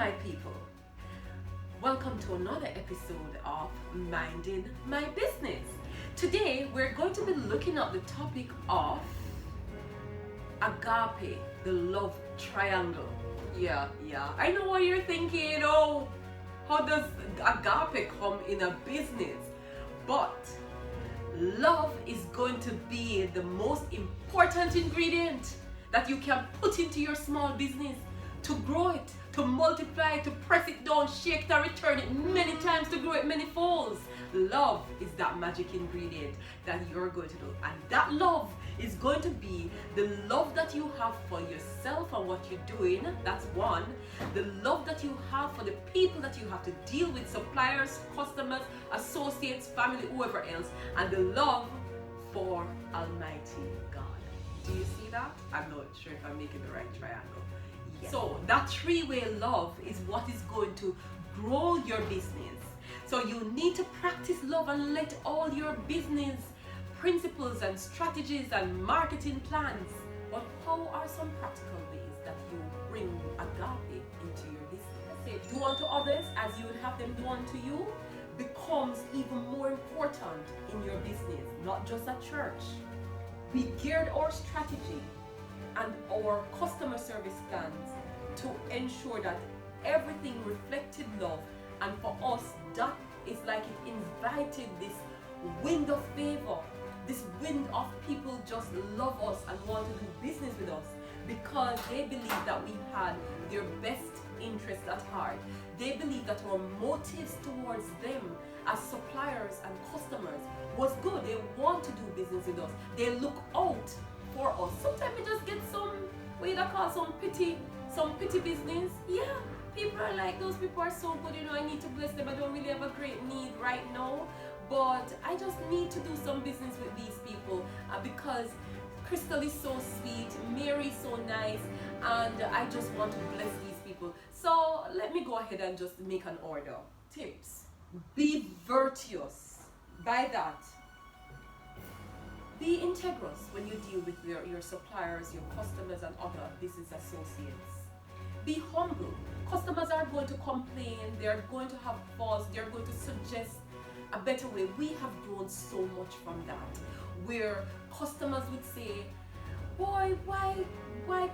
my people. Welcome to another episode of Minding My Business. Today we're going to be looking at the topic of Agape, the love triangle. Yeah. I know what you're thinking. Oh, how does agape come in a business? But love is going to be the most important ingredient that you can put into your small business to grow it, to multiply, to press it down, shake it and return it many times to grow it many folds. Love is that magic ingredient that you're going to do. And that love is going to be the love that you have for yourself and what you're doing. That's one. The love that you have for the people that you have to deal with, suppliers, customers, associates, family, whoever else. And the love for Almighty God. Do you see that? I'm not sure if I'm making the right triangle. So that three-way love is what is going to grow your business. So you need to practice love and let all your business principles and strategies and marketing plans. But how are some practical ways that you bring agape into your business? Let's say do unto others as you would have them do unto you becomes even more important in your business, not just at church. We geared our strategy and our customer service plans to ensure that everything reflected love, and for us that is like it invited this wind of favor, this wind of people just love us and want to do business with us because they believe that we had their best interest at heart. They believe that our motives towards them as suppliers and customers was good. They want to do business with us. They look out for us. Sometimes we just get some, what you call some pity business. Yeah, people are like, those people are so good, I need to bless them. I don't really have a great need right now, but I just need to do some business with these people because Crystal is so sweet, Mary is so nice, and I just want to bless these people. So let me go ahead and just make an order. Tips: be virtuous. By that, be integrous when you deal with your suppliers, your customers, and other business associates. Be humble. Customers are going to complain, they're going to have faults, they're going to suggest a better way. We have grown so much from that, where customers would say, boy, why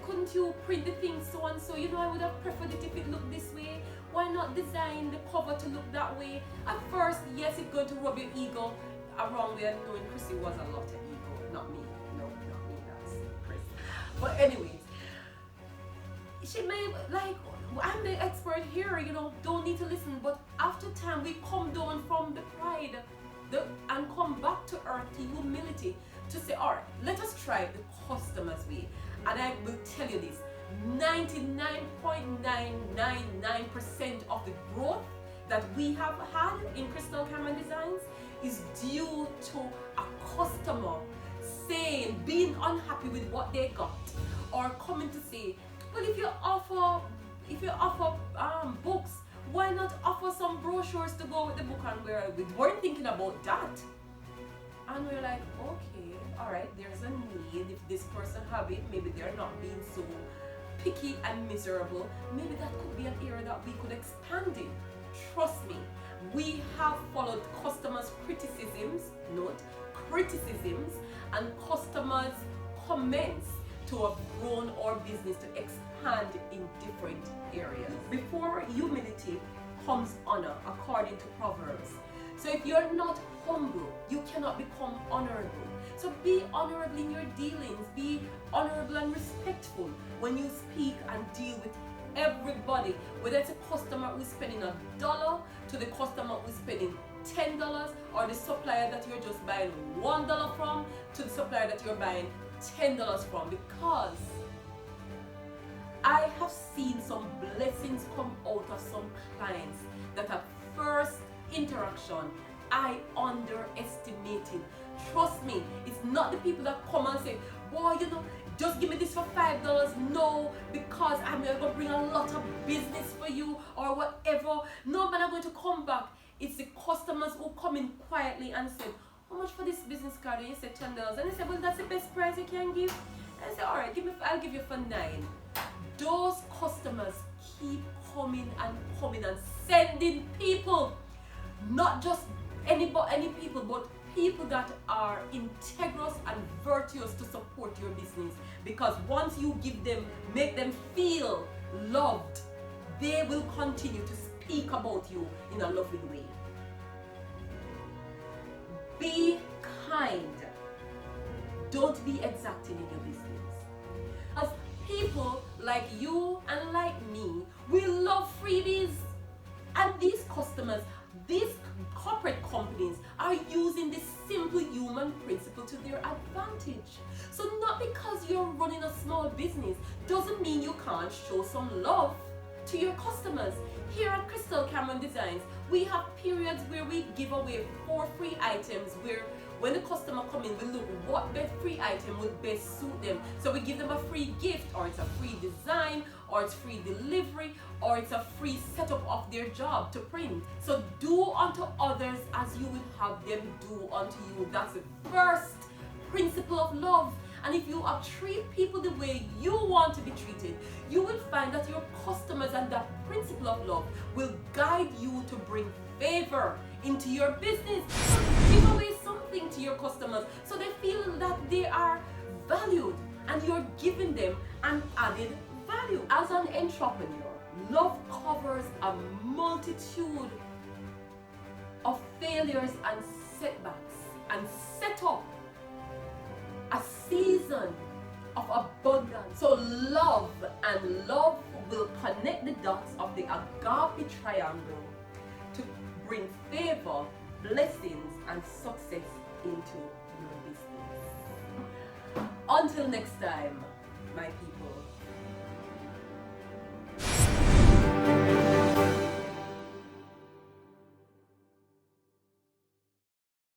couldn't you print the thing so and so? I would have preferred it if it looked this way. Why not design the cover to look that way? At first, yes, it's going to rub your ego a wrong way, and knowing Chrissy was a lot of ego, not me. No, not me, that's Chris. But anyways, she may like, I'm the expert here, don't need to listen. But after time, we come down from the pride and come back to earth, the humility, to say, all right, let us try the customer's way. And I will tell you this, 99.999% of the growth that we have had in Crystal Camera Designs is due to a customer saying, being unhappy with what they got, or coming to say, well, if you offer books, why not offer some brochures to go with the book? And we weren't thinking about that. And we're like, okay, all right, there's a need. If this person have it, maybe they're not being so picky and miserable. Maybe that could be an area that we could expand in. Trust me, we have followed customers' criticisms, and customers' comments to have grown our business to expand in different areas. Before humility comes honor, according to Proverbs. So if you're not humble, you cannot become honorable. So be honorable in your dealings, be honorable and respectful when you speak and deal with everybody, whether it's a customer who's spending $1 to the customer who's spending $10, or the supplier that you're just buying $1 from to the supplier that you're buying $10 from, because I have seen some blessings come out of some clients that at first interaction I underestimated. Trust me, it's not the people that come and say, boy, just give me this for $5. No, because I'm going to bring a lot of business for you or whatever. No, but I'm going to come back. It's the customers who come in quietly and say, how much for this business card? And you say $10. And they say, well, that's the best price you can give. And I say, all right, I'll give you for $9. Those customers keep coming and sending people, not just any people, but people that are integrous and virtuous to support your business. Because once you make them feel loved, they will continue to speak about you in a loving way. Be kind. Don't be exacting in your business. As people like you and like me, we love freebies. And these customers, these corporate companies are using this simple human principle to their advantage. So not because you're running a small business doesn't mean you can't show some love to your customers. Here at Crystal Cameron Designs, we have periods where we give away 4 free items, where when the customer come in, we look what best free item would best suit them. So we give them a free gift, or it's a free design, or it's free delivery, or it's a free setup of their job to print. So do unto others as you would have them do unto you. That's the first principle of love. And if you treat people the way you want to be treated, you will find that your customers and that principle of love will guide you to bring favor into your business. So give away something to your customers so they feel that they are valued and you're giving them an added value. As an entrepreneur, love covers a multitude of failures and setbacks and set up a season of abundance. So love will connect the dots of the Agape triangle to bring favor, blessings, and success into your business. Until next time.